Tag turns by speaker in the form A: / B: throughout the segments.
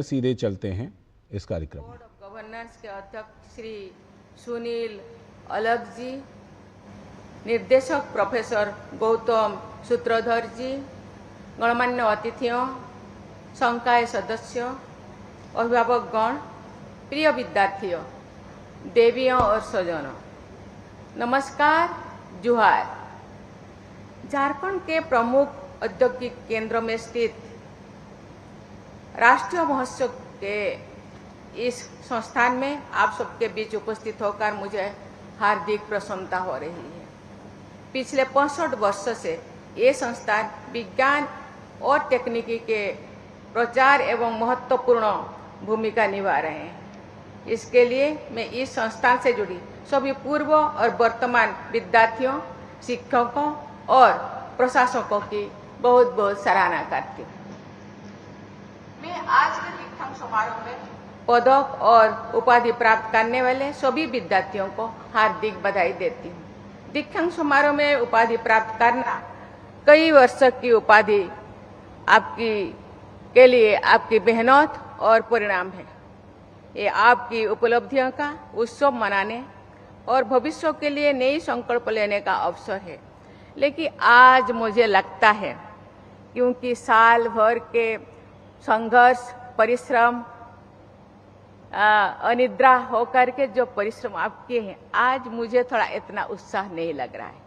A: सीधे चलते हैं इस कार्यक्रम में।
B: बोर्ड ऑफ गवर्नर्स के अध्यक्ष श्री सुनील अलग जी, निर्देशक प्रोफेसर गौतम सूत्रधर जी, गणमान्य अतिथियों, संकाय सदस्य, अभिभावकगण, प्रिय विद्यार्थियों, देवियों और स्वजनों, नमस्कार, जुहार। झारखंड के प्रमुख औद्योगिक केंद्रों में स्थित राष्ट्रीय महोत्सव के इस संस्थान में आप सबके बीच उपस्थित होकर मुझे हार्दिक प्रसन्नता हो रही है। पिछले 65 वर्षों से ये संस्थान विज्ञान और तकनीकी के प्रचार एवं महत्वपूर्ण भूमिका निभा रहे हैं। इसके लिए मैं इस संस्थान से जुड़ी सभी पूर्व और वर्तमान विद्यार्थियों, शिक्षकों और प्रशासकों की बहुत बहुत सराहना करती हूँ। मैं आज के दीक्षांत समारोह में पदक और उपाधि प्राप्त करने वाले सभी विद्यार्थियों को हार्दिक बधाई देती हूँ। दीक्षांत समारोह में उपाधि प्राप्त करना कई वर्षों की उपाधि के लिए आपकी मेहनत और परिणाम है। ये आपकी उपलब्धियों का उत्सव मनाने और भविष्य के लिए नई संकल्प लेने का अवसर है। लेकिन आज मुझे लगता है क्योंकि साल भर के संघर्ष, परिश्रम, अनिद्रा होकर के जो परिश्रम आप किए हैं, आज मुझे थोड़ा इतना उत्साह नहीं लग रहा है।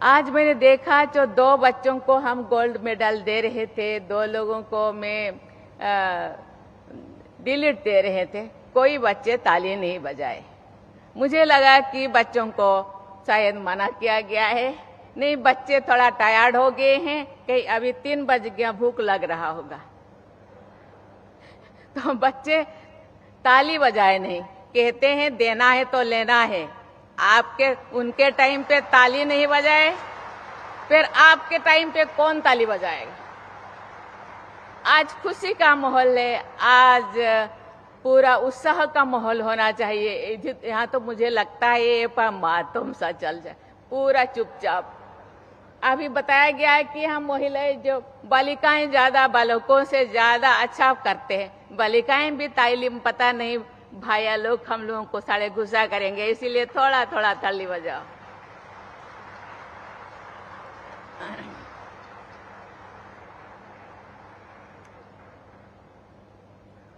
B: आज मैंने देखा जो 2 बच्चों को हम गोल्ड मेडल दे रहे थे, 2 लोगों को मैं डिलीट दे रहे थे, कोई बच्चे ताली नहीं बजाए। मुझे लगा कि बच्चों को शायद मना किया गया है। नहीं, बच्चे थोड़ा टायर्ड हो गए हैं, कहीं अभी 3 बज गया, भूख लग रहा होगा, तो बच्चे ताली बजाए नहीं। कहते हैं देना है तो लेना है। उनके टाइम पे ताली नहीं बजाए, फिर आपके टाइम पे कौन ताली बजाएगा? आज खुशी का माहौल है, आज पूरा उत्साह का माहौल होना चाहिए। यहाँ तो मुझे लगता है ये पर मातम सा चल जाए, पूरा चुपचाप। अभी बताया गया है कि हम महिलाएं जो बालिकाएं ज्यादा बालकों से ज्यादा अच्छा करते हैं। बालिकाएं भी तालीम पता नहीं भाइया लोग हम लोगों को साढ़े गुस्सा करेंगे, इसीलिए थोड़ा थोड़ा ताली बजाओ।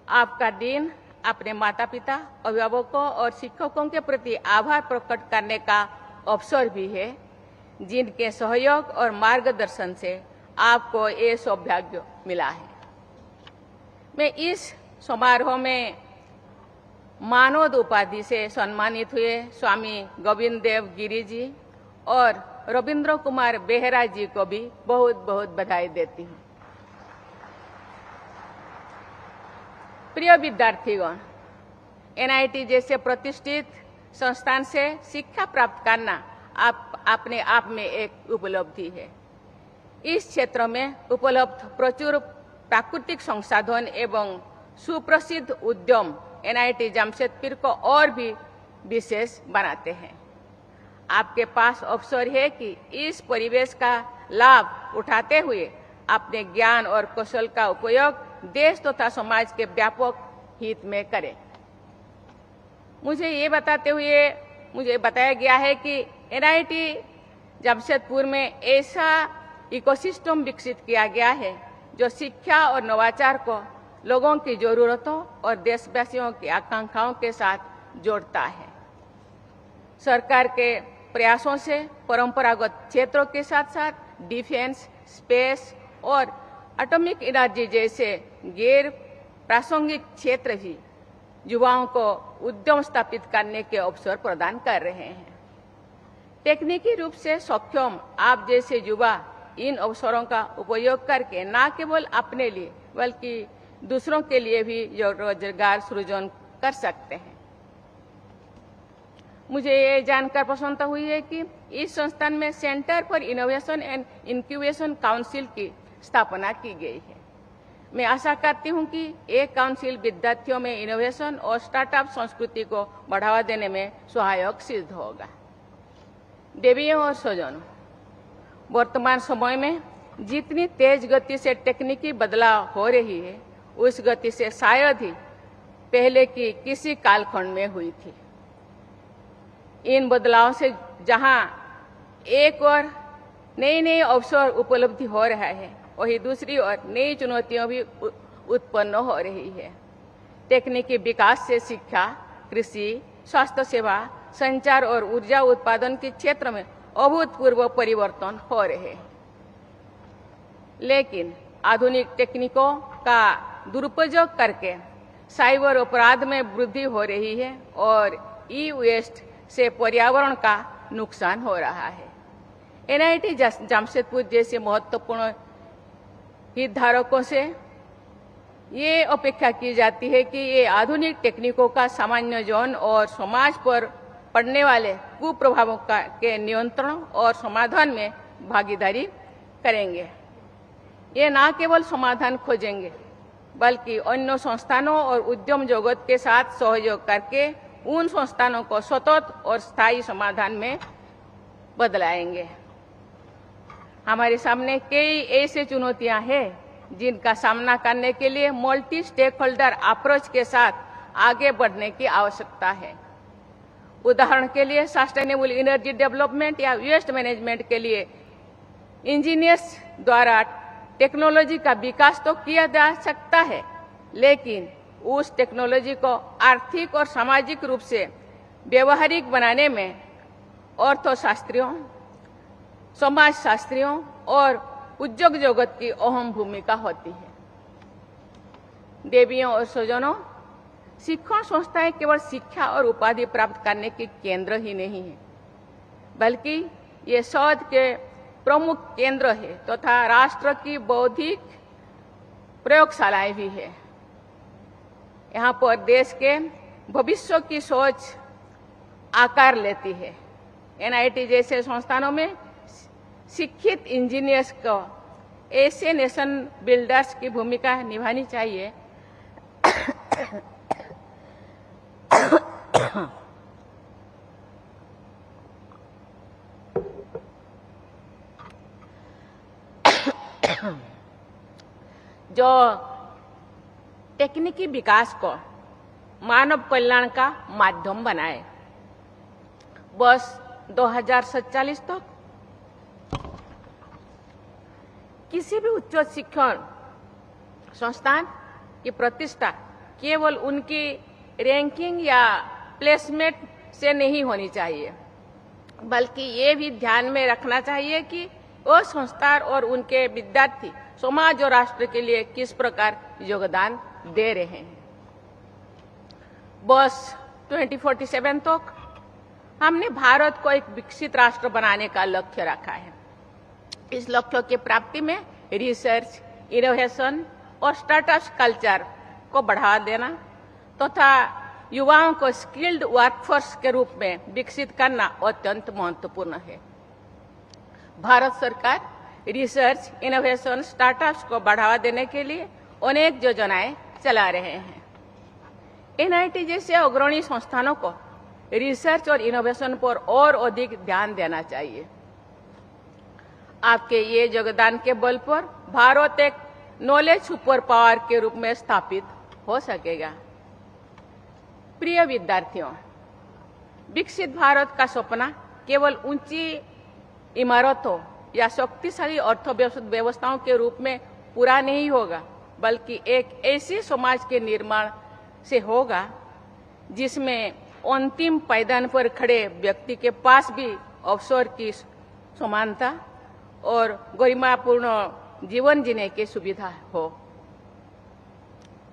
B: आपका दिन अपने माता पिता, अभिभावकों और शिक्षकों के प्रति आभार प्रकट करने का अवसर भी है, जिनके सहयोग और मार्गदर्शन से आपको ये सौभाग्य मिला है। मैं इस समारोह में मानद उपाधि से सम्मानित हुए स्वामी गोविंद देव गिरी जी और रविंद्र कुमार बेहरा जी को भी बहुत बहुत बधाई देती हूँ। प्रिय विद्यार्थीगण, एनआईटी जैसे प्रतिष्ठित संस्थान से शिक्षा प्राप्त करना अपने आप में एक उपलब्धि है। इस क्षेत्र में उपलब्ध प्रचुर प्राकृतिक संसाधन एवं सुप्रसिद्ध उद्यम एनआईटी जमशेदपुर को और भी विशेष बनाते हैं। आपके पास अवसर है कि इस परिवेश का लाभ उठाते हुए अपने ज्ञान और कौशल का उपयोग देश तथा समाज के व्यापक हित में करें। मुझे बताया गया है कि एनआईटी जमशेदपुर में ऐसा इकोसिस्टम विकसित किया गया है जो शिक्षा और नवाचार को लोगों की जरूरतों और देशवासियों की आकांक्षाओं के साथ जोड़ता है। सरकार के प्रयासों से परंपरागत क्षेत्रों के साथ साथ डिफेंस, स्पेस और एटॉमिक एनर्जी जैसे गैर प्रासंगिक क्षेत्र भी युवाओं को उद्यम स्थापित करने के अवसर प्रदान कर रहे हैं। तकनीकी रूप से सक्षम आप जैसे युवा इन अवसरों का उपयोग करके न केवल अपने लिए बल्कि दूसरों के लिए भी रोजगार सृजन कर सकते हैं। मुझे ये जानकर प्रसन्नता हुई है कि इस संस्थान में centre for innovation and incubation council की स्थापना की गई है। मैं आशा करती हूं कि ये काउंसिल विद्यार्थियों में इनोवेशन और स्टार्टअप संस्कृति को बढ़ावा देने में सहायक सिद्ध होगा। देवियों और स्वजनों, वर्तमान समय में जितनी तेज गति से तकनीकी बदलाव हो रही है, उस गति से शायद ही पहले की किसी कालखंड में हुई थी। इन बदलावों से जहां एक और नई नई अवसर उपलब्धि हो रहा है, वही दूसरी ओर नई चुनौतियां भी उत्पन्न हो रही है। तकनीकी विकास से शिक्षा, कृषि, स्वास्थ्य सेवा, संचार और ऊर्जा उत्पादन के क्षेत्र में अभूतपूर्व परिवर्तन हो रहे हैं। लेकिन आधुनिक तकनीकों का दुरुपयोग करके साइबर अपराध में वृद्धि हो रही है और ई वेस्ट से पर्यावरण का नुकसान हो रहा है। एनआईटी जमशेदपुर जैसे महत्वपूर्ण हितधारकों से ये अपेक्षा की जाती है कि ये आधुनिक तकनीकों का सामान्य जन और समाज पर पड़ने वाले कुप्रभावों के नियंत्रण और समाधान में भागीदारी करेंगे। ये न केवल समाधान खोजेंगे, बल्कि अन्य संस्थानों और उद्यम जगत के साथ सहयोग करके उन संस्थानों को सतत और स्थायी समाधान में बदलाएंगे। हमारे सामने कई ऐसे चुनौतियां हैं जिनका सामना करने के लिए मल्टी स्टेक होल्डर अप्रोच के साथ आगे बढ़ने की आवश्यकता है। उदाहरण के लिए सस्टेनेबल एनर्जी डेवलपमेंट या वेस्ट मैनेजमेंट के लिए इंजीनियर्स द्वारा टेक्नोलॉजी का विकास तो किया जा सकता है, लेकिन उस टेक्नोलॉजी को आर्थिक और सामाजिक रूप से व्यवहारिक बनाने में अर्थशास्त्रियों, समाजशास्त्रियों और उद्योग जगत की अहम भूमिका होती है। देवियों और स्वजनों, शिक्षण संस्थाएं केवल शिक्षा और उपाधि प्राप्त करने के केंद्र ही नहीं है, बल्कि ये शोध के प्रमुख केंद्र है तथा राष्ट्र की बौद्धिक प्रयोगशालाएं भी है। यहाँ पर देश के भविष्य की सोच आकार लेती है। एनआईटी जैसे संस्थानों में शिक्षित इंजीनियर्स को ऐसे नेशन बिल्डर्स की भूमिका निभानी चाहिए जो तकनीकी विकास को मानव कल्याण का माध्यम बनाए। बस 2047 तक किसी भी उच्च शिक्षण संस्थान की प्रतिष्ठा केवल उनकी रैंकिंग या प्लेसमेंट से नहीं होनी चाहिए, बल्कि ये भी ध्यान में रखना चाहिए कि वो संस्थान और उनके विद्यार्थी समाज और राष्ट्र के लिए किस प्रकार योगदान दे रहे हैं। बस 2047 तक हमने भारत को एक विकसित राष्ट्र बनाने का लक्ष्य रखा है। इस लक्ष्य की प्राप्ति में रिसर्च, इनोवेशन और स्टार्टअप कल्चर को बढ़ावा देना तथा युवाओं को स्किल्ड वर्कफोर्स के रूप में विकसित करना अत्यंत महत्वपूर्ण है। भारत सरकार रिसर्च, इनोवेशन, स्टार्टअप्स को बढ़ावा देने के लिए अनेक योजनाएं चला रहे हैं। एनआईटी जैसे अग्रणी संस्थानों को रिसर्च और इनोवेशन पर और अधिक ध्यान देना चाहिए। आपके ये योगदान के बल पर भारत एक नॉलेज सुपर पावर के रूप में स्थापित हो सकेगा। प्रिय विद्यार्थियों, विकसित भारत का सपना केवल ऊंची इमारतों या शक्तिशाली अर्थव्यवस्थाओं के रूप में पूरा नहीं होगा, बल्कि एक ऐसे समाज के निर्माण से होगा जिसमें अंतिम पायदान पर खड़े व्यक्ति के पास भी अवसर की समानता और गरिमापूर्ण जीवन जीने की सुविधा हो।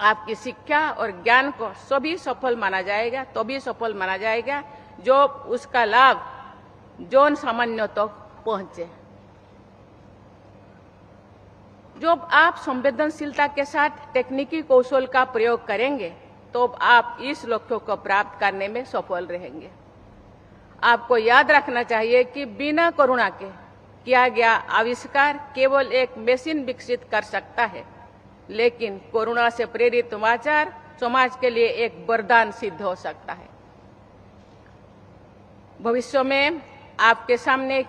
B: आपकी शिक्षा और ज्ञान को सभी सफल माना जाएगा, तभी सफल माना जाएगा जो उसका लाभ जन सामान्य तक पहुंचे। जब आप संवेदनशीलता के साथ तकनीकी कौशल का प्रयोग करेंगे तो आप इस लक्ष्य को प्राप्त करने में सफल रहेंगे। आपको याद रखना चाहिए कि बिना करुणा के किया गया आविष्कार केवल एक मशीन विकसित कर सकता है, लेकिन करुणा से प्रेरित नवाचार समाज के लिए एक वरदान सिद्ध हो सकता है। भविष्य में आपके सामने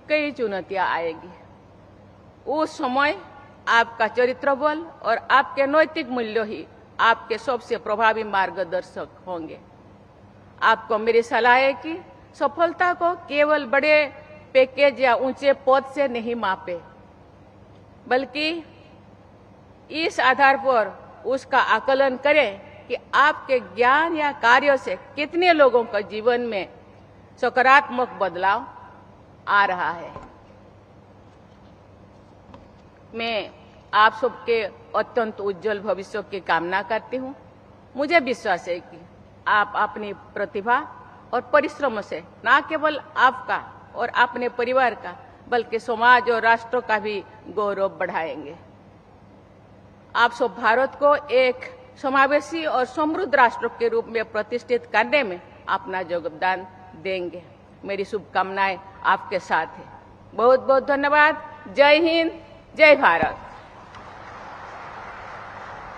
B: कई चुनौतियां आएगी। उस समय आपका चरित्र बल और आपके नैतिक मूल्य ही आपके सबसे प्रभावी मार्गदर्शक होंगे। आपको मेरी सलाह है कि सफलता को केवल बड़े पैकेज या ऊंचे पद से नहीं मापे, बल्कि इस आधार पर उसका आकलन करें कि आपके ज्ञान या कार्यों से कितने लोगों के जीवन में सकारात्मक बदलाव आ रहा है। मैं आप सबके अत्यंत उज्जवल भविष्य की कामना करती हूँ। मुझे विश्वास है कि आप अपनी प्रतिभा और परिश्रम से न केवल आपका और अपने परिवार का बल्कि समाज और राष्ट्र का भी गौरव बढ़ाएंगे। आप सब भारत को एक समावेशी और समृद्ध राष्ट्र के रूप में प्रतिष्ठित करने में अपना योगदान देंगे। मेरी शुभकामनाएं आपके साथ है। बहुत बहुत धन्यवाद। जय हिंद, जय भारत।